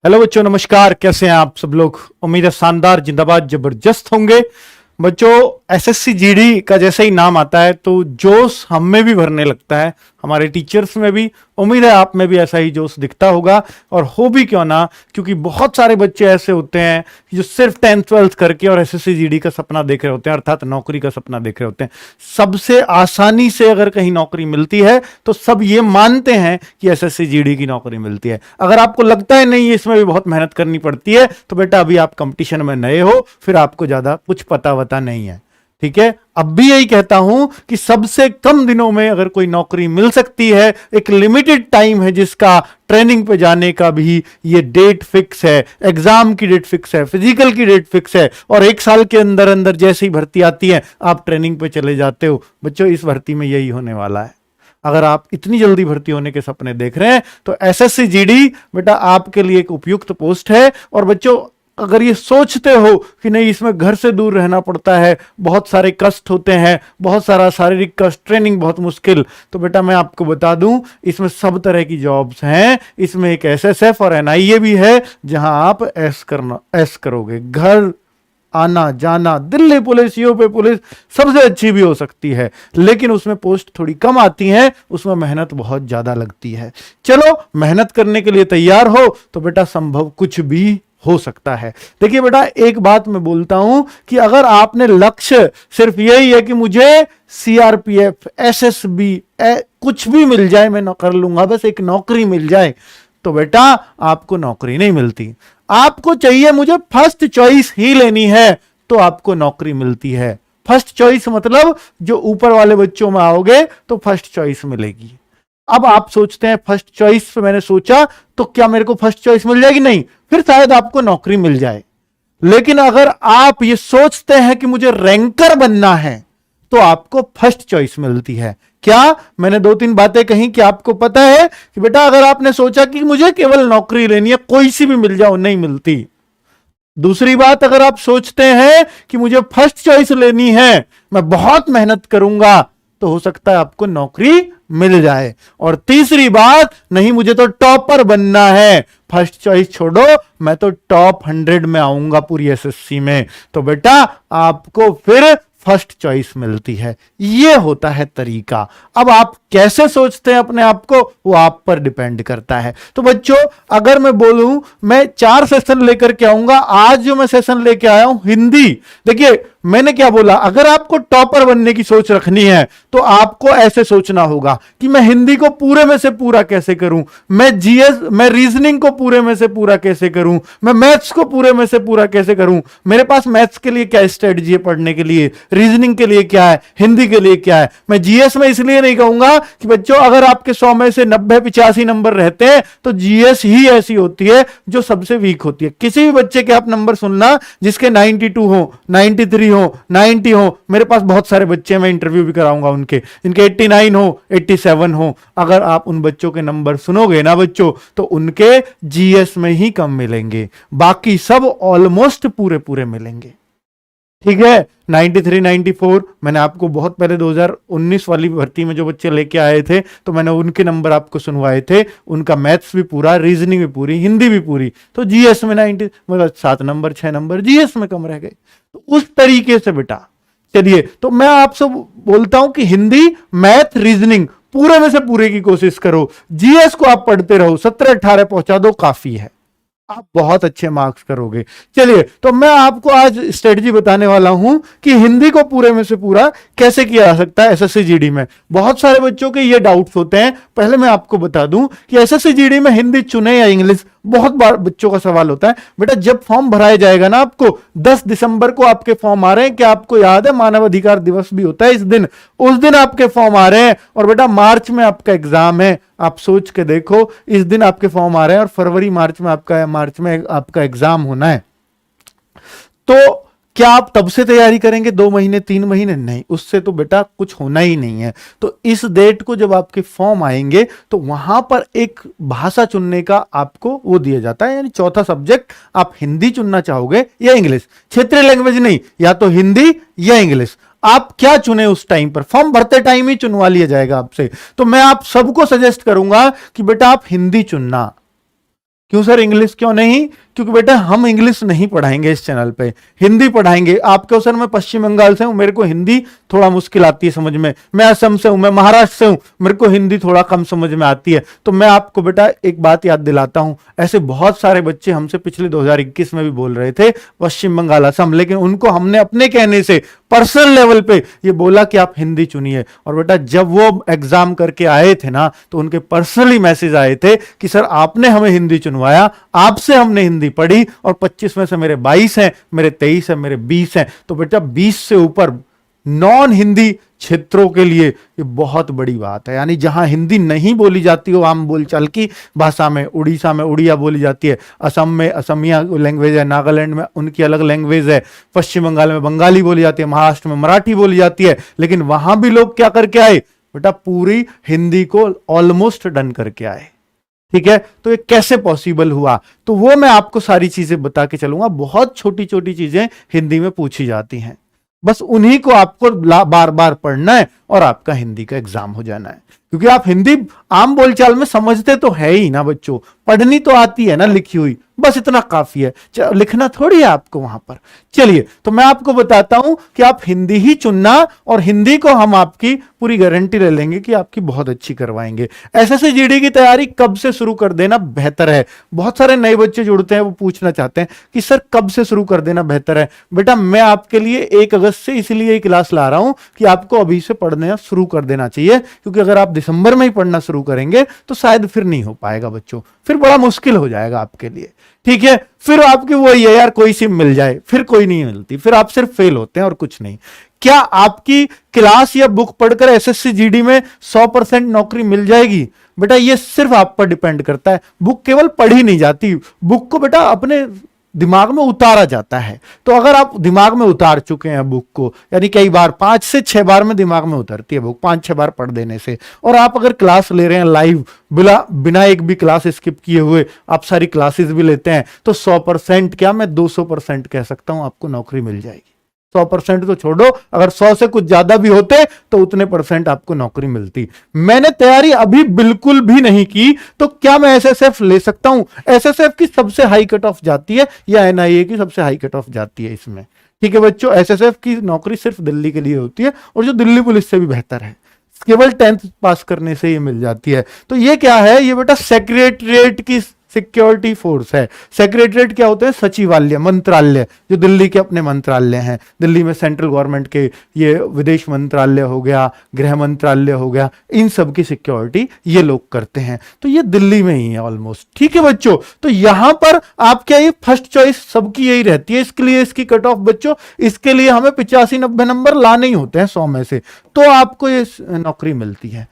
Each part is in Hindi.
हेलो बच्चों, नमस्कार। कैसे हैं आप सब लोग? उम्मीद है शानदार, जिंदाबाद, जबरदस्त होंगे। बच्चों, एसएससी जीडी का जैसे ही नाम आता है तो जोश हम में भी भरने लगता है, हमारे टीचर्स में भी। उम्मीद है आप में भी ऐसा ही जोश दिखता होगा, और हो भी क्यों ना, क्योंकि बहुत सारे बच्चे ऐसे होते हैं जो सिर्फ 10th-12th करके और एसएससी जीडी का सपना देख रहे होते हैं, अर्थात नौकरी का सपना देख रहे होते हैं। सबसे आसानी से अगर कहीं नौकरी मिलती है तो सब ये मानते हैं कि एसएससी जीडी की नौकरी मिलती है। अगर आपको लगता है नहीं, इसमें भी बहुत मेहनत करनी पड़ती है, तो बेटा अभी आप कंपटीशन में नए हो, फिर आपको ज्यादा कुछ पता नहीं है। ठीक है, अब भी यही कहता हूं कि सबसे कम दिनों में अगर कोई नौकरी मिल सकती है, एक लिमिटेड टाइम है जिसका ट्रेनिंग पे जाने का भी ये डेट फिक्स है, एग्जाम की डेट फिक्स है, फिजिकल की डेट फिक्स है, और 1 साल के अंदर अंदर जैसे ही भर्ती आती है आप ट्रेनिंग पे चले जाते हो। बच्चों, इस भर्ती में यही होने वाला है। अगर आप इतनी जल्दी भर्ती होने के सपने देख रहे हैं तो एसएससी जीडी बेटा आपके लिए एक उपयुक्त पोस्ट है। और बच्चों, अगर ये सोचते हो कि नहीं, इसमें घर से दूर रहना पड़ता है, बहुत सारे कष्ट होते हैं, बहुत सारा शारीरिक कष्ट, ट्रेनिंग बहुत मुश्किल, तो बेटा मैं आपको बता दूं, इसमें सब तरह की जॉब्स हैं। इसमें एक एसएसएफ और एनआईए भी है जहां आप ऐश करोगे। घर आना जाना, दिल्ली पुलिस, यूपी पुलिस सबसे अच्छी भी हो सकती है, लेकिन उसमें पोस्ट थोड़ी कम आती हैं, उसमें मेहनत बहुत ज्यादा लगती है। चलो, मेहनत करने के लिए तैयार हो तो बेटा संभव कुछ भी हो सकता है। देखिए बेटा, एक बात मैं बोलता हूं कि अगर आपने लक्ष्य सिर्फ यही है कि मुझे सीआरपीएफ, एसएसबी कुछ भी मिल जाए मैं कर लूंगा, बस एक नौकरी मिल जाए, तो बेटा आपको नौकरी नहीं मिलती। आपको चाहिए मुझे फर्स्ट चॉइस ही लेनी है तो आपको नौकरी मिलती है। फर्स्ट चॉइस मतलब जो ऊपर वाले बच्चों में आओगे तो फर्स्ट चॉइस मिलेगी। अब आप सोचते हैं फर्स्ट चॉइस पे मैंने सोचा तो क्या मेरे को फर्स्ट चॉइस मिल जाएगी? नहीं, फिर शायद आपको नौकरी मिल जाए। लेकिन अगर आप ये सोचते हैं कि मुझे रैंकर बनना है तो आपको फर्स्ट चॉइस मिलती है। क्या मैंने 2-3 बातें कही कि आपको पता है कि बेटा अगर आपने सोचा कि मुझे केवल नौकरी लेनी है, कोई सी भी मिल जाओ, नहीं मिलती। दूसरी बात, अगर आप सोचते हैं कि मुझे फर्स्ट चॉइस लेनी है, मैं बहुत मेहनत करूंगा, तो हो सकता है आपको नौकरी मिल जाए। और तीसरी बात, नहीं मुझे तो टॉपर बनना है, फर्स्ट चॉइस छोड़ो, मैं तो टॉप 100 में आऊंगा पूरी एसएससी में, तो बेटा आपको फिर फर्स्ट चॉइस मिलती है। यह होता है तरीका। अब आप कैसे सोचते हैं अपने आप को, वो आप पर डिपेंड करता है। तो बच्चों, अगर मैं बोलूं मैं 4 सेशन लेकर के आऊंगा, आज जो मैं सेशन लेके आया हूं हिंदी, देखिए मैंने क्या बोला, अगर आपको टॉपर बनने की सोच रखनी है तो आपको ऐसे सोचना होगा कि मैं हिंदी को पूरे में से पूरा कैसे करूं, मैं जीएस, मैं रीजनिंग को पूरे में से पूरा कैसे करूं, मैं मैथ्स को पूरे में से पूरा कैसे करूं, मेरे पास मैथ्स के लिए क्या स्ट्रेटजी है पढ़ने के लिए, रीजनिंग के लिए क्या है, हिंदी के लिए क्या है। मैं जीएस में इसलिए नहीं कहूंगा कि बच्चों अगर आपके 100 में से 90-85 नंबर रहते हैं तो जीएस ही ऐसी होती है जो सबसे वीक होती है। किसी भी बच्चे के आप नंबर सुनना जिसके 92 हो, 93 हो, 90 हो, मेरे पास बहुत सारे बच्चे, मैं इंटरव्यू भी कराऊंगा उनके, जिनके 89 हो, 87 हो, अगर आप उन बच्चों के नंबर सुनोगे ना बच्चों, तो उनके जीएस में ही कम मिलेंगे, बाकी सब ऑलमोस्ट पूरे पूरे मिलेंगे। ठीक है, 93, 94 मैंने आपको बहुत पहले 2019 वाली भर्ती में जो बच्चे लेके आए थे तो मैंने उनके नंबर आपको सुनवाए थे, उनका मैथ्स भी पूरा, रीजनिंग भी पूरी, हिंदी भी पूरी, तो जीएस में 90 मतलब 7 नंबर 6 नंबर जीएस में कम रह गए। तो उस तरीके से बेटा चलिए, तो मैं आपसे बोलता हूं कि हिंदी, मैथ, रीजनिंग पूरे में से पूरे की कोशिश करो, जीएस को आप पढ़ते रहो, 17-18 पहुंचा दो, काफी है, आप बहुत अच्छे मार्क्स करोगे। चलिए, तो मैं आपको आज स्ट्रेटजी बताने वाला हूं कि हिंदी को पूरे में से पूरा कैसे किया जा सकता है एसएससी जीडी में। बहुत सारे बच्चों के ये डाउट्स होते हैं। पहले मैं आपको बता दूं कि एसएससी जीडी में हिंदी चुने या इंग्लिश, बहुत बार बच्चों का सवाल होता है। बेटा जब फॉर्म भराया जाएगा ना, आपको 10 दिसंबर को आपके फॉर्म आ रहे हैं, क्या आपको याद है मानव अधिकार दिवस भी होता है इस दिन, उस दिन आपके फॉर्म आ रहे हैं, और बेटा मार्च में आपका एग्जाम है। आप सोच के देखो, इस दिन आपके फॉर्म आ रहे हैं और फरवरी मार्च में आपका एग्जाम होना है, तो क्या आप तब से तैयारी करेंगे 2 महीने 3 महीने? नहीं, उससे तो बेटा कुछ होना ही नहीं है। तो इस डेट को जब आपके फॉर्म आएंगे तो वहां पर एक भाषा चुनने का आपको वो दिया जाता है, यानी चौथा सब्जेक्ट, आप हिंदी चुनना चाहोगे या इंग्लिश, क्षेत्रीय लैंग्वेज नहीं, या तो हिंदी या इंग्लिश, आप क्या चुने उस टाइम पर, फॉर्म भरते टाइम ही चुनवा लिया जाएगा आपसे। तो मैं आप सबको सजेस्ट करूंगा कि बेटा आप हिंदी चुनना। क्यों सर इंग्लिश क्यों नहीं? क्योंकि बेटा हम इंग्लिश नहीं पढ़ाएंगे इस चैनल पे, हिंदी पढ़ाएंगे आपको। सर मैं पश्चिम बंगाल से हूं, मेरे को हिंदी थोड़ा मुश्किल आती है समझ में, मैं असम से हूं, मैं महाराष्ट्र से हूं, मेरे को हिंदी थोड़ा कम समझ में आती है। तो मैं आपको बेटा एक बात याद दिलाता हूं, ऐसे बहुत सारे बच्चे हमसे पिछले 2021 में भी बोल रहे थे पश्चिम बंगाल असम, लेकिन उनको हमने अपने कहने से पर्सनल लेवल पे ये बोला कि आप हिंदी चुनिए। और बेटा जब वो एग्जाम करके आए थे ना, तो उनके पर्सनली मैसेज आए थे कि सर आपने हमें हिंदी चुनवाया, आपसे हमने हिंदी पढ़ी, और 25 में से मेरे 22 हैं, मेरे 23 हैं, मेरे 20 हैं। तो बेटा 20 से ऊपर नॉन हिंदी क्षेत्रों के लिए ये बहुत बड़ी बात है। यानी जहां हिंदी नहीं बोली जाती हो आम बोलचाल की भाषा में, उड़ीसा में उड़िया बोली जाती है, असम में असमिया लैंग्वेज है, नागालैंड में उनकी अलग लैंग्वेज है, पश्चिम बंगाल में बंगाली बोली जाती है, महाराष्ट्र में मराठी बोली जाती है, लेकिन वहां भी लोग क्या करके आए बेटा, पूरी हिंदी को ऑलमोस्ट डन करके आए। ठीक है, तो ये कैसे पॉसिबल हुआ, तो वो मैं आपको सारी चीजें बता के चलूंगा। बहुत छोटी छोटी चीजें हिंदी में पूछी जाती हैं, बस उन्हीं को आपको बार बार पढ़ना है और आपका हिंदी का एग्जाम हो जाना है। क्योंकि आप हिंदी आम बोलचाल में समझते तो है ही ना बच्चों, पढ़नी तो आती है ना लिखी हुई, बस इतना काफी है, लिखना थोड़ी है आपको वहां पर। चलिए, तो मैं आपको बताता हूं कि आप हिंदी ही चुनना, और हिंदी को हम आपकी पूरी गारंटी ले लेंगे कि आपकी बहुत अच्छी करवाएंगे। एसएससी जीडी की तैयारी कब से शुरू कर देना बेहतर है? बहुत सारे नए बच्चे जुड़ते हैं, वो पूछना चाहते हैं कि सर कब से शुरू कर देना बेहतर है। बेटा मैं आपके लिए 1 अगस्त से इसलिए ये क्लास ला रहा हूं कि आपको अभी से पढ़ना शुरू कर देना चाहिए, क्योंकि अगर आप दिसंबर में ही पढ़ना शुरू करेंगे तो शायद फिर नहीं हो पाएगा बच्चों, फिर बड़ा मुश्किल हो जाएगा आपके लिए। ठीक है, फिर आपकी वही है यार, कोई सिम मिल जाए, फिर कोई नहीं मिलती, फिर आप सिर्फ फेल होते हैं और कुछ नहीं। क्या आपकी क्लास या बुक पढ़कर एसएससी जीडी में 100% नौकरी मिल जाएगी? बेटा ये सिर्फ आप पर डिपेंड करता है। बुक केवल पढ़ी नहीं जाती, बुक को बेटा अपने दिमाग में उतारा जाता है। तो अगर आप दिमाग में उतार चुके हैं बुक को, यानी कई बार 5 से 6 बार में दिमाग में उतरती है बुक, 5-6 बार पढ़ देने से, और आप अगर क्लास ले रहे हैं लाइव, बिना एक भी क्लास स्किप किए हुए आप सारी क्लासेस भी लेते हैं, तो 100% क्या मैं 200% कह सकता हूं आपको नौकरी मिल जाएगी। 100% तो छोड़ो, अगर 100 से कुछ ज्यादा भी होते तो उतने % आपको नौकरी मिलती। मैंने तैयारी अभी बिल्कुल भी नहीं की, तो क्या मैं एसएसएफ ले सकता हूं? एसएसएफ की सबसे हाई कट ऑफ जाती है, या एनआईए की सबसे हाई कट ऑफ जाती है इसमें। ठीक है बच्चों, एसएसएफ की नौकरी सिर्फ दिल्ली के लिए होती है, और जो दिल्ली पुलिस से भी बेहतर है, केवल 10th पास करने से ये मिल जाती है। तो ये क्या है, ये बेटा सेक्रेटरिएट की सिक्योरिटी फोर्स है। सेक्रेटरिएट क्या होते हैं? सचिवालय, मंत्रालय, जो दिल्ली के अपने मंत्रालय हैं। दिल्ली में सेंट्रल गवर्नमेंट के ये विदेश मंत्रालय हो गया, गृह मंत्रालय हो गया, इन सब की सिक्योरिटी ये लोग करते हैं। तो ये दिल्ली में ही है ऑलमोस्ट। ठीक है बच्चों, तो यहां पर आपके ये फर्स्ट चॉइस सबकी यही रहती है। इसके लिए इसकी कट ऑफ बच्चों, इसके लिए हमें 85-90 नंबर लाने ही होते हैं 100 में से, तो आपको ये नौकरी मिलती है।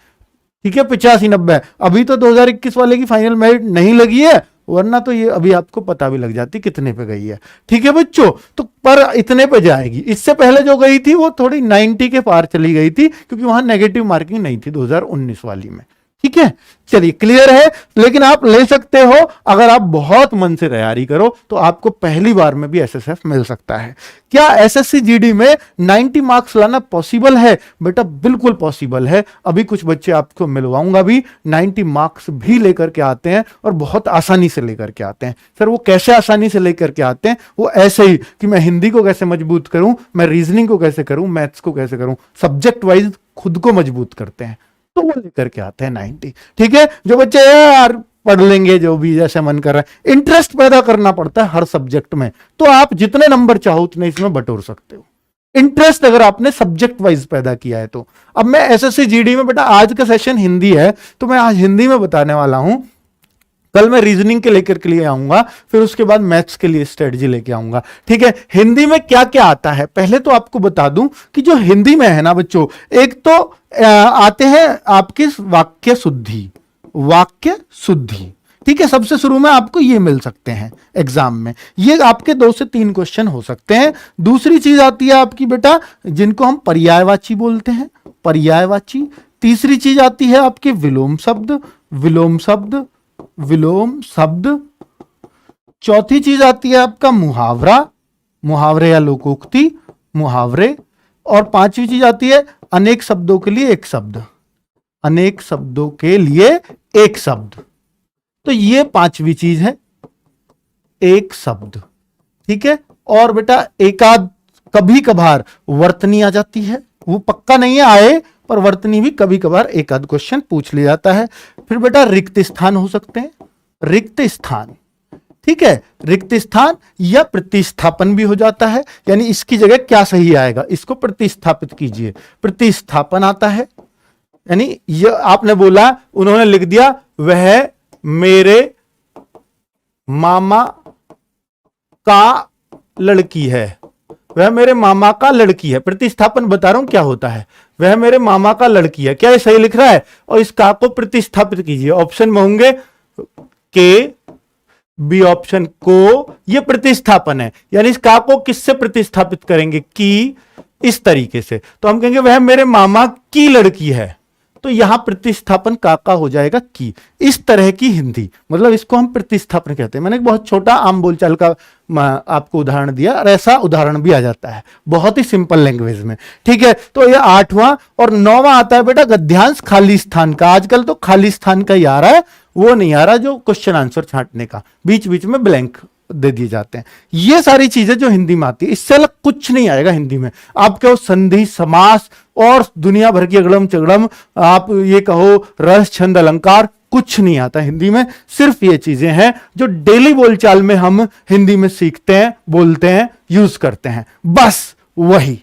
ठीक है, 85-90। अभी तो 2021 वाले की फाइनल मेरिट नहीं लगी है, वरना तो ये अभी आपको पता भी लग जाती कितने पे गई है। ठीक है बच्चों, तो पर इतने पे जाएगी। इससे पहले जो गई थी वो थोड़ी 90 के पार चली गई थी, क्योंकि वहां नेगेटिव मार्किंग नहीं थी 2019 वाली में। ठीक है, चलिए क्लियर है। लेकिन आप ले सकते हो, अगर आप बहुत मन से तैयारी करो तो आपको पहली बार में भी एसएसएफ मिल सकता है। क्या एसएससी जीडी में 90 मार्क्स लाना पॉसिबल है? बेटा बिल्कुल पॉसिबल है। अभी कुछ बच्चे आपको मिलवाऊंगा भी, 90 मार्क्स भी लेकर के आते हैं, और बहुत आसानी से लेकर के आते हैं। सर वो कैसे आसानी से लेकर के आते हैं? वो ऐसे ही कि मैं हिंदी को कैसे मजबूत करूं, मैं रीजनिंग को कैसे करूं, मैथ्स को कैसे करूं, सब्जेक्ट वाइज खुद को मजबूत करते हैं, तो वो लेकर के आते हैं 90। ठीक है, जो बच्चे यार पढ़ लेंगे जो भी जैसे मन कर रहा है, इंटरेस्ट पैदा करना पड़ता है हर सब्जेक्ट में, तो आप जितने नंबर चाहो उतने इसमें बटोर सकते हो। इंटरेस्ट अगर आपने सब्जेक्ट वाइज पैदा किया है तो। अब मैं एसएससी जीडी में बेटा, आज का सेशन हिंदी है तो मैं आज हिंदी में बताने वाला हूं, कल मैं रीजनिंग के लेकर के लिए आऊंगा, फिर उसके बाद मैथ्स के लिए स्ट्रेटजी लेके आऊंगा। ठीक है, हिंदी में क्या क्या आता है पहले तो आपको बता दूं कि जो हिंदी में है ना बच्चों, एक तो आते हैं आपके वाक्य शुद्धि, वाक्य शुद्धि। ठीक है, सबसे शुरू में आपको ये मिल सकते हैं एग्जाम में, ये आपके 2 से 3 क्वेश्चन हो सकते हैं। दूसरी चीज आती है आपकी बेटा जिनको हम पर्यायवाची बोलते हैं, पर्यायवाची। तीसरी चीज आती है आपके विलोम शब्द, विलोम शब्द, विलोम शब्द। चौथी चीज आती है आपका मुहावरा, मुहावरे या लोकोक्ति, मुहावरे। और 5वीं चीज आती है अनेक शब्दों के लिए एक शब्द, अनेक शब्दों के लिए एक शब्द। तो ये 5वीं चीज है एक शब्द, ठीक है। और बेटा एकाध कभी कभार वर्तनी आ जाती है, वो पक्का नहीं है आए, पर वर्तनी भी कभी कभार एक आध क्वेश्चन पूछ लिया जाता है। फिर बेटा रिक्त स्थान हो सकते हैं, रिक्त स्थान, ठीक है। रिक्त स्थान या प्रतिस्थापन भी हो जाता है, यानी इसकी जगह क्या सही आएगा, इसको प्रतिस्थापित कीजिए, प्रतिस्थापन आता है। यानी ये आपने बोला, उन्होंने लिख दिया वह मेरे मामा का लड़की है, वह मेरे मामा का लड़की है। प्रतिस्थापन बता रहा हूं क्या होता है, वह मेरे मामा का लड़की है, क्या ये सही लिख रहा है? और इस का को प्रतिस्थापित कीजिए, ऑप्शन में होंगे के, बी ऑप्शन को, ये प्रतिस्थापन है। यानी इस का को किससे प्रतिस्थापित करेंगे, की, इस तरीके से। तो हम कहेंगे वह मेरे मामा की लड़की है, तो यहां प्रतिस्थापन का हो जाएगा की। इस तरह की हिंदी, मतलब इसको हम प्रतिस्थापन कहते हैं। मैंने एक बहुत छोटा आम बोलचाल का आपको उदाहरण दिया, और ऐसा उदाहरण भी आ जाता है बहुत ही सिंपल लैंग्वेज में, ठीक है। तो ये 8वां और 9वां आता है बेटा गद्यांश खाली स्थान का। आजकल तो खाली स्थान का ही आ रहा है, वो नहीं आ रहा जो क्वेश्चन आंसर छांटने का, बीच बीच में ब्लैंक दे दिए जाते हैं। ये सारी चीजें जो हिंदी में आती है, इससे अलग कुछ नहीं आएगा हिंदी में। आपके वो संधि, समास और दुनिया भर की अगड़म चगड़म, आप ये कहो रस, छंद, अलंकार, कुछ नहीं आता हिंदी में। सिर्फ ये चीजें हैं जो डेली बोलचाल में हम हिंदी में सीखते हैं, बोलते हैं, यूज करते हैं, बस वही,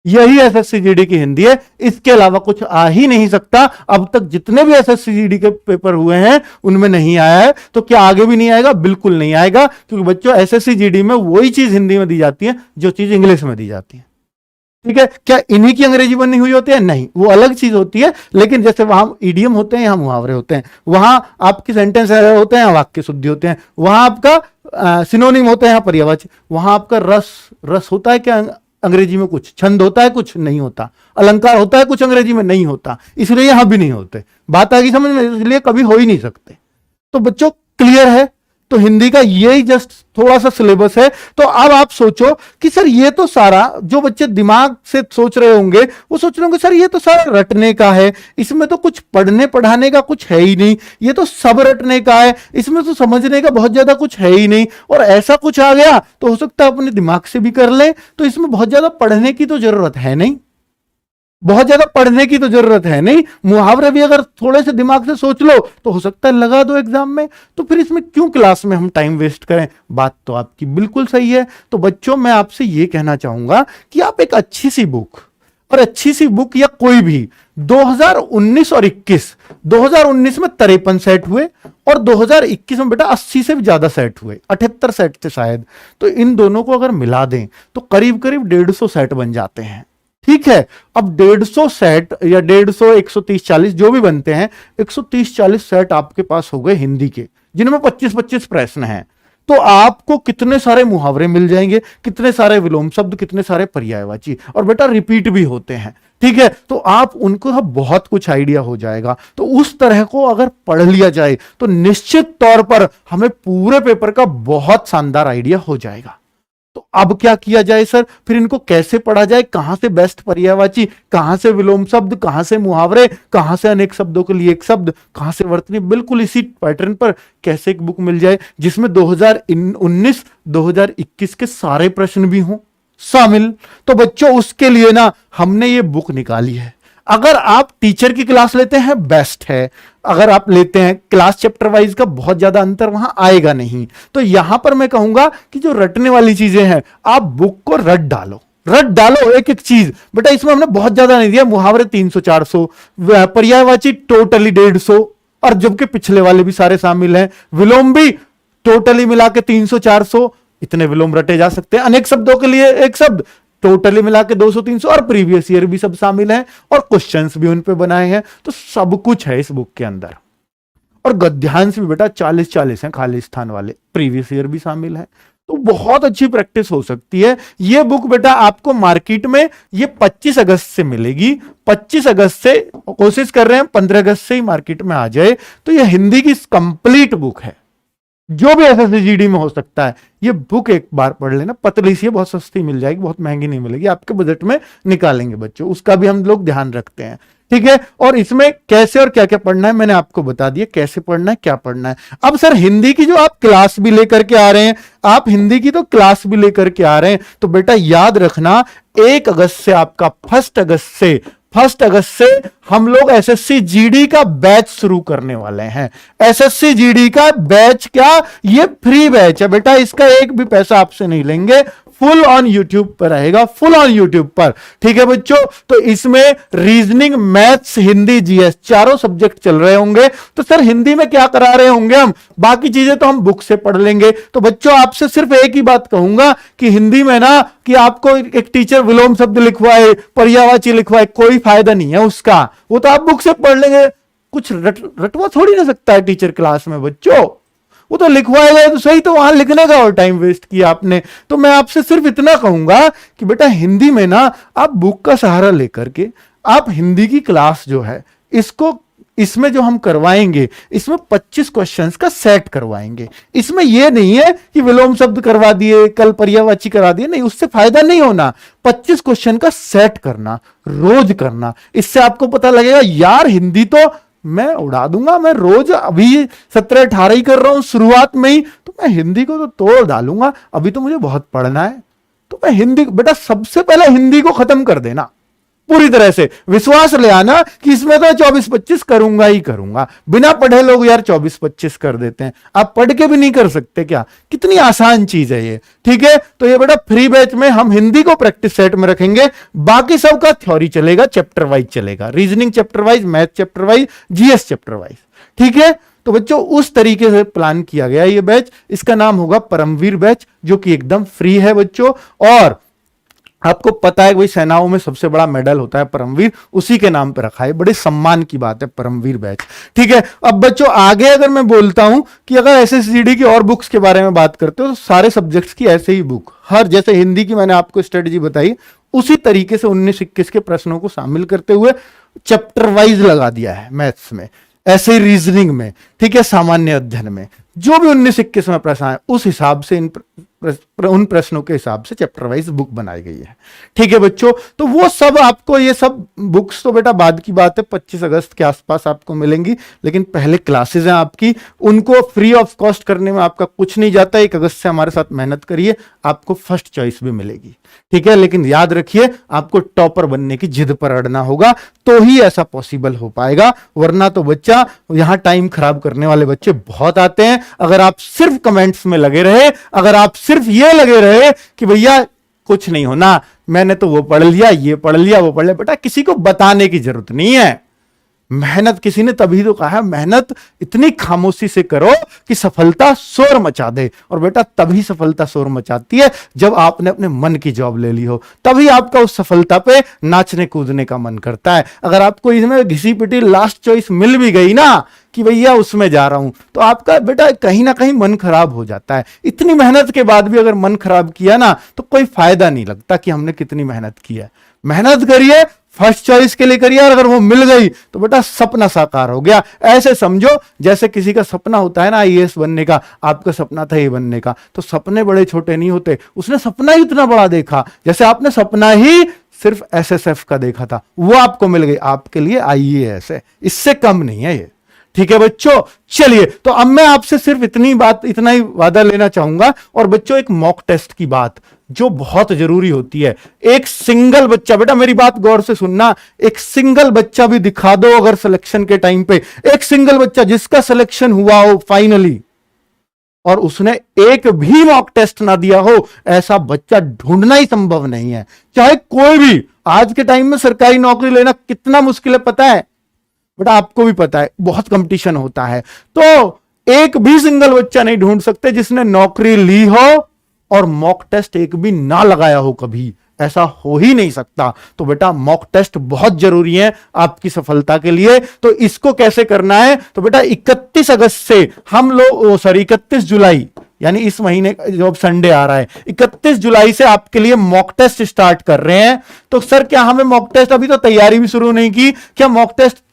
यही एसएससी जीडी की हिंदी है। इसके अलावा कुछ आ ही नहीं सकता। अब तक जितने भी एसएससी जीडी के पेपर हुए हैं उनमें नहीं आया है, तो क्या आगे भी नहीं आएगा? बिल्कुल नहीं आएगा, क्योंकि बच्चों एसएससी जीडी में वही चीज हिंदी में दी जाती है जो चीज इंग्लिश में दी जाती है, ठीक है। क्या इन्हीं की अंग्रेजी बनी हुई होती है? नहीं, वो अलग चीज होती है। लेकिन जैसे वहां ईडियम होते हैं, यहां मुहावरे होते हैं, वहां आपके सेंटेंस होते हैं, वाक्य शुद्धि होते हैं, वहां आपका सिनोनिम होते हैं, पर्यायवाची, वहां आपका रस होता है क्या अंग्रेजी में, कुछ छंद होता है, कुछ नहीं होता, अलंकार होता है, कुछ अंग्रेजी में नहीं होता, इसलिए यहां भी नहीं होते। बात आ गई समझ में? इसलिए कभी हो ही नहीं सकते। तो बच्चों क्लियर है? तो हिंदी का यही जस्ट थोड़ा सा सिलेबस है। तो अब आप सोचो कि सर ये तो सारा, जो बच्चे दिमाग से सोच रहे होंगे वो सोच रहे होंगे सर ये तो सारा रटने का है, इसमें तो कुछ पढ़ने पढ़ाने का कुछ है ही नहीं, ये तो सब रटने का है, इसमें तो समझने का बहुत ज्यादा कुछ है ही नहीं। और ऐसा कुछ आ गया तो हो सकता है अपने दिमाग से भी कर ले, तो इसमें बहुत ज्यादा पढ़ने की तो जरूरत है नहीं, बहुत ज्यादा पढ़ने की तो जरूरत है नहीं। मुहावरे भी अगर थोड़े से दिमाग से सोच लो तो हो सकता है लगा दो एग्जाम में, तो फिर इसमें क्यों क्लास में हम टाइम वेस्ट करें? बात तो आपकी बिल्कुल सही है। तो बच्चों मैं आपसे यह कहना चाहूंगा कि आप एक अच्छी सी बुक, और अच्छी सी बुक या कोई भी 2019 और 21, 2019 में 53 सेट हुए और 2021 में बेटा 80 से भी ज्यादा सेट हुए, 78 सेट थे शायद। तो इन दोनों को अगर मिला दें तो करीब करीब 150 सेट बन जाते हैं, ठीक है। अब 150 सेट या 150, 130, 40 जो भी बनते हैं, 130, 40 सेट आपके पास हो गए हिंदी के, जिनमें 25-25 प्रश्न हैं। तो आपको कितने सारे मुहावरे मिल जाएंगे, कितने सारे विलोम शब्द, कितने सारे पर्यायवाची, और बेटा रिपीट भी होते हैं, ठीक है। तो आप उनको बहुत कुछ आइडिया हो जाएगा। तो उस तरह को अगर पढ़ लिया जाए तो निश्चित तौर पर हमें पूरे पेपर का बहुत शानदार आइडिया हो जाएगा। तो अब क्या किया जाए सर? फिर इनको कैसे पढ़ा जाए? कहां से बेस्ट पर्यायवाची, कहां से विलोम शब्द, कहां से मुहावरे, कहां से अनेक शब्दों के लिए एक शब्द, कहां से वर्तनी? बिल्कुल इसी पैटर्न पर कैसे एक बुक मिल जाए जिसमें 2019, 2021 के सारे प्रश्न भी हों शामिल। तो बच्चों उसके लिए ना हमने ये बुक निकाली है। अगर आप टीचर की क्लास लेते हैं बेस्ट है, अगर आप लेते हैं क्लास चैप्टर वाइज का बहुत ज्यादा अंतर वहां आएगा नहीं। तो यहां पर मैं कहूंगा कि जो रटने वाली चीजें हैं आप बुक को रट डालो एक एक चीज। बेटा इसमें हमने बहुत ज्यादा नहीं दिया, मुहावरे 300-400, पर्यायवाची टोटली 150, और जबकि पिछले वाले भी सारे शामिल हैं, विलोम भी टोटली मिला के 300-400, इतने विलोम रटे जा सकते हैं। अनेक शब्दों के लिए एक शब्द टोटली मिला के 200-300, और प्रीवियस ईयर भी सब शामिल हैं, और क्वेश्चंस भी उन पे बनाए हैं। तो सब कुछ है इस बुक के अंदर। और गद्यांश भी बेटा 40-40 हैं खाली स्थान वाले, प्रीवियस ईयर भी शामिल है। तो बहुत अच्छी प्रैक्टिस हो सकती है। ये बुक बेटा आपको मार्केट में ये 25 अगस्त से मिलेगी। 25 अगस्त से कोशिश कर रहे हैं 15 अगस्त से ही मार्केट में आ जाए। तो ये हिंदी की कंप्लीट बुक है, जो भी एसएससी जीडी में हो सकता है। ये बुक एक बार पढ़ लेना, पतली सी है, बहुत सस्ती मिल जाएगी, बहुत महंगी नहीं मिलेगी, आपके बजट में निकालेंगे बच्चों, उसका भी हम लोग ध्यान रखते हैं, ठीक है। और इसमें कैसे और क्या क्या पढ़ना है मैंने आपको बता दिया, कैसे पढ़ना है, क्या पढ़ना है। अब सर हिंदी की जो आप क्लास भी लेकर के आ रहे हैं, आप हिंदी की तो क्लास भी लेकर के आ रहे हैं, तो बेटा याद रखना 1 अगस्त से आपका 1 अगस्त से हम लोग एसएससी जीडी का बैच शुरू करने वाले हैं। एसएससी जीडी का बैच क्या, ये फ्री बैच है बेटा, इसका एक भी पैसा आपसे नहीं लेंगे, फुल ऑन यूट्यूब पर रहेगा, फुल ऑन यूट्यूब पर, ठीक है बच्चों। तो इसमें रीजनिंग, मैथ्स, हिंदी, जीएस चारों सब्जेक्ट चल रहे होंगे। तो सर हिंदी में क्या करा रहे होंगे हम, बाकी चीजें तो हम बुक से पढ़ लेंगे। तो बच्चों आपसे सिर्फ एक ही बात कहूंगा कि हिंदी में ना कि आपको एक टीचर विलोम शब्द लिखवाए, पर्यायवाची लिखवाए, कोई फायदा नहीं है उसका, वो तो आप बुक से पढ़ लेंगे। कुछ रटवा थोड़ी ना सकता है टीचर क्लास में बच्चों, वो तो लिखवाएगा तो सही, तो वहां लिखने का और टाइम वेस्ट किया आपने। तो मैं आपसे सिर्फ इतना कहूंगा कि बेटा हिंदी में ना आप बुक का सहारा लेकर के आप हिंदी की क्लास जो है इसको, इसमें जो हम करवाएंगे इसमें 25 क्वेश्चंस का सेट करवाएंगे। इसमें यह नहीं है कि विलोम शब्द करवा दिए, कल पर्यायवाची करा दिए, नहीं, उससे फायदा नहीं होना। 25 क्वेश्चन का सेट करना, रोज करना, इससे आपको पता लगेगा यार हिंदी तो मैं उड़ा दूंगा, मैं रोज अभी 17-18 ही कर रहा हूं शुरुआत में ही, तो मैं हिंदी को तो तोड़ डालूंगा, अभी तो मुझे बहुत पढ़ना है। तो मैं हिंदी, बेटा सबसे पहले हिंदी को खत्म कर देना पूरी तरह से, विश्वास ले आना कि इसमें तो 24-25 करूंगा ही करूंगा। बिना पढ़े लोग यार 24-25 कर देते हैं, आप पढ़ के भी नहीं कर सकते क्या, कितनी आसान चीज है ये, ठीक है। तो ये बेटा फ्री बैच में हम हिंदी को प्रैक्टिस सेट में रखेंगे, बाकी सबका थ्योरी चलेगा, चैप्टर वाइज चलेगा, reasoning chapter wise, math chapter wise, GS chapter wise, ठीक है। तो बच्चों उस तरीके से प्लान किया गया ये बैच, इसका नाम होगा परमवीर बैच, जो कि एकदम फ्री है बच्चों। और आपको पता है कि भाई सेनाओं में सबसे बड़ा मेडल होता है परमवीर, उसी के नाम पर रखा है, बड़े सम्मान की बात है परमवीर बैच, ठीक है। अब बच्चों आगे अगर मैं बोलता हूं कि अगर एसएसजीडी की और बुक्स के बारे में बात करते हो तो सारे सब्जेक्ट्स की ऐसे ही बुक, हर जैसे हिंदी की मैंने आपको स्ट्रेटजी बताई उसी तरीके से 19-21 के प्रश्नों को शामिल करते हुए चैप्टर वाइज लगा दिया है। मैथ्स में ऐसे ही, रीजनिंग में, ठीक है, सामान्य अध्ययन में जो भी 19-21 में प्रश्न है उस हिसाब से उन प्रश्नों के हिसाब से चैप्टर वाइज बुक बनाई गई है, ठीक है बच्चों। तो वो सब आपको, ये सब बुक्स तो बेटा बाद की बात है, 25 अगस्त के आसपास आपको मिलेंगी, लेकिन पहले क्लासेस हैं आपकी, उनको फ्री ऑफ कॉस्ट करने में आपका कुछ नहीं जाता। 1 अगस्त से हमारे साथ मेहनत करिए, आपको फर्स्ट चॉइस भी मिलेगी, ठीक है। लेकिन याद रखिए आपको टॉपर बनने की जिद पर अड़ना होगा, तो ही ऐसा पॉसिबल हो पाएगा, वरना तो बच्चा यहां टाइम खराब करने वाले बच्चे बहुत आते हैं। अगर आप सिर्फ कमेंट्स में लगे रहे, अगर आप सिर्फ ये लगे रहे कि भैया कुछ नहीं होना, मैंने तो वो पढ़ लिया, ये पढ़ लिया, वो पढ़ लिया, बेटा किसी को बताने की जरूरत नहीं है। मेहनत किसी ने तभी तो कहा है, मेहनत इतनी खामोशी से करो कि सफलता शोर मचा दे, और बेटा तभी सफलता शोर मचाती है जब आपने अपने मन की जॉब ले ली हो, तभी आपका उस सफलता पे नाचने कूदने का मन करता है। अगर आपको इसमें घिसी पिटी लास्ट चॉइस मिल भी गई ना कि भैया उसमें जा रहा हूं, तो आपका बेटा कहीं ना कहीं मन खराब हो जाता है। इतनी मेहनत के बाद भी अगर मन खराब किया ना तो कोई फायदा नहीं लगता कि हमने कितनी मेहनत की है। मेहनत करिए, फर्स्ट चॉइस के लिए करिए, और अगर वो मिल गई तो बेटा सपना साकार हो गया। ऐसे समझो जैसे किसी का सपना होता है ना आईएएस बनने का, आपका सपना था ये बनने का, तो सपने बड़े छोटे नहीं होते, उसने सपना ही इतना बड़ा देखा, जैसे आपने सपना ही सिर्फ एसएसएफ का देखा था, वो आपको मिल गई, आपके लिए आईएएस है, इससे कम नहीं है ये, ठीक है बच्चों। चलिए, तो अब मैं आपसे सिर्फ इतना ही वादा लेना चाहूंगा। और बच्चों एक मॉक टेस्ट की बात जो बहुत जरूरी होती है, एक सिंगल बच्चा, बेटा मेरी बात गौर से सुनना, एक सिंगल बच्चा भी दिखा दो अगर सिलेक्शन के टाइम पे, एक सिंगल बच्चा जिसका सिलेक्शन हुआ हो फाइनली और उसने एक भी मॉक टेस्ट ना दिया हो, ऐसा बच्चा ढूंढना ही संभव नहीं है। चाहे कोई भी, आज के टाइम में सरकारी नौकरी लेना कितना मुश्किल है पता है बेटा, आपको भी पता है, बहुत कंपटीशन होता है। तो एक भी सिंगल बच्चा नहीं ढूंढ सकते जिसने नौकरी ली हो और मॉक टेस्ट एक भी ना लगाया हो कभी, ऐसा हो ही नहीं सकता। तो बेटा मॉक टेस्ट बहुत जरूरी है आपकी सफलता के लिए। तो इसको कैसे करना है, तो बेटा 31 अगस्त से हम लोग 31 जुलाई यानी इस महीने जो अब संडे आ रहा है, 31 जुलाई से आपके लिए मॉक टेस्ट स्टार्ट कर रहे हैं। तो सर क्या हमें मॉक टेस्ट, अभी तो तैयारी भी शुरू नहीं की, क्या मॉक टेस्ट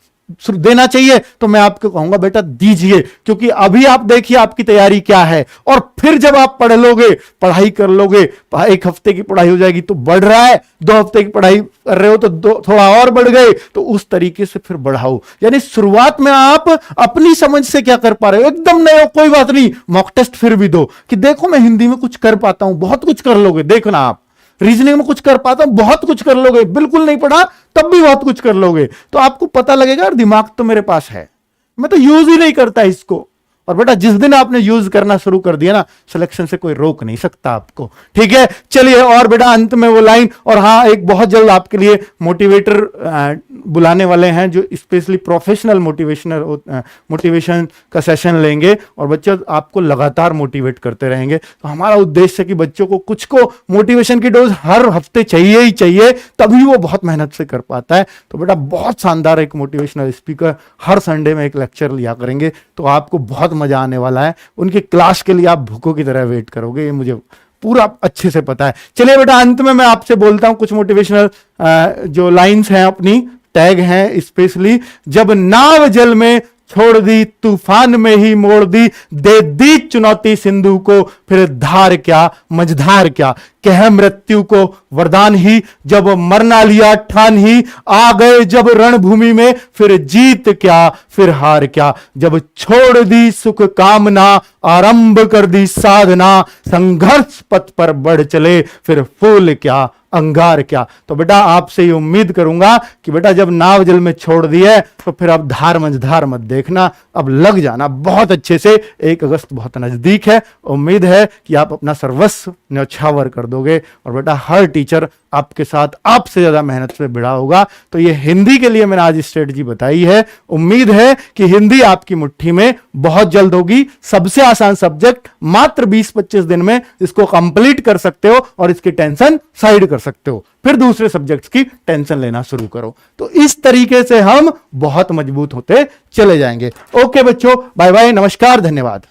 देना चाहिए तो मैं आपको कहूंगा बेटा दीजिए, क्योंकि अभी आप देखिए आपकी तैयारी क्या है, और फिर जब आप पढ़ लोगे, पढ़ाई कर लोगे, एक हफ्ते की पढ़ाई हो जाएगी तो बढ़ रहा है, 2 हफ्ते की पढ़ाई कर रहे हो तो थोड़ा और बढ़ गए, तो उस तरीके से फिर बढ़ाओ। यानी शुरुआत में आप अपनी समझ से क्या कर पा रहे हो, एकदम नए हो कोई बात नहीं, मॉक टेस्ट फिर भी दो कि देखो मैं हिंदी में कुछ कर पाता हूं, बहुत कुछ कर लोगे, देखना आप रीजनिंग में कुछ कर पाता हूं, बहुत कुछ कर लोगे, बिल्कुल नहीं पढ़ा तब भी बहुत कुछ कर लोगे, तो आपको पता लगेगा और दिमाग तो मेरे पास है, मैं तो यूज ही नहीं करता इसको। और बेटा जिस दिन आपने यूज करना शुरू कर दिया ना, सिलेक्शन से कोई रोक नहीं सकता आपको, ठीक है। चलिए, और बेटा अंत में वो लाइन, और हाँ एक बहुत जल्द आपके लिए मोटिवेटर बुलाने वाले हैं जो स्पेशली प्रोफेशनल मोटिवेशन का सेशन लेंगे, और बच्चे आपको लगातार मोटिवेट करते रहेंगे। तो हमारा उद्देश्य है कि बच्चों को कुछ को मोटिवेशन की डोज हर हफ्ते चाहिए ही चाहिए, तभी वो बहुत मेहनत से कर पाता है। तो बेटा बहुत शानदार एक मोटिवेशनल स्पीकर हर संडे में एक लेक्चर लिया करेंगे, तो आपको बहुत मजा आने वाला है। उनकी क्लास के लिए आप भूखों की तरह वेट करोगे, ये मुझे पूरा अच्छे से पता है। चलिए बेटा अंत में मैं आपसे बोलता हूं कुछ मोटिवेशनल जो लाइंस हैं, अपनी टैग हैं स्पेशली। जब नाव जल में छोड़ दी, तूफान में ही मोड़ दी, दे दी चुनौती सिंधु को, फिर धार क्या मझधार क्या, कह मृत्यु को वरदान ही, जब मरना लिया ठान ही, आ गए जब रणभूमि में, फिर जीत क्या फिर हार क्या, जब छोड़ दी सुख कामना, आरंभ कर दी साधना, संघर्ष पथ पर बढ़ चले, फिर फूल क्या अंगार क्या। तो बेटा आपसे ये उम्मीद करूंगा कि बेटा जब नाव जल में छोड़ दी है तो फिर अब धार मंझधार मत देखना, अब लग जाना बहुत अच्छे से। 1 अगस्त बहुत नजदीक है, उम्मीद है कि आप अपना सर्वस्व न्यौछावर कर दोगे, और बेटा हर टीचर आपके साथ आपसे ज्यादा मेहनत से भिड़ा होगा। तो ये हिंदी के लिए मैंने आज स्ट्रेटजी बताई है, उम्मीद है कि हिंदी आपकी मुट्ठी में बहुत जल्द होगी। सबसे आसान सब्जेक्ट, मात्र 20-25 दिन में इसको कंप्लीट कर सकते हो और इसकी टेंशन साइड कर सकते हो, फिर दूसरे सब्जेक्ट्स की टेंशन लेना शुरू करो। तो इस तरीके से हम बहुत मजबूत होते चले जाएंगे। ओके बच्चों, बाय बाय, नमस्कार, धन्यवाद।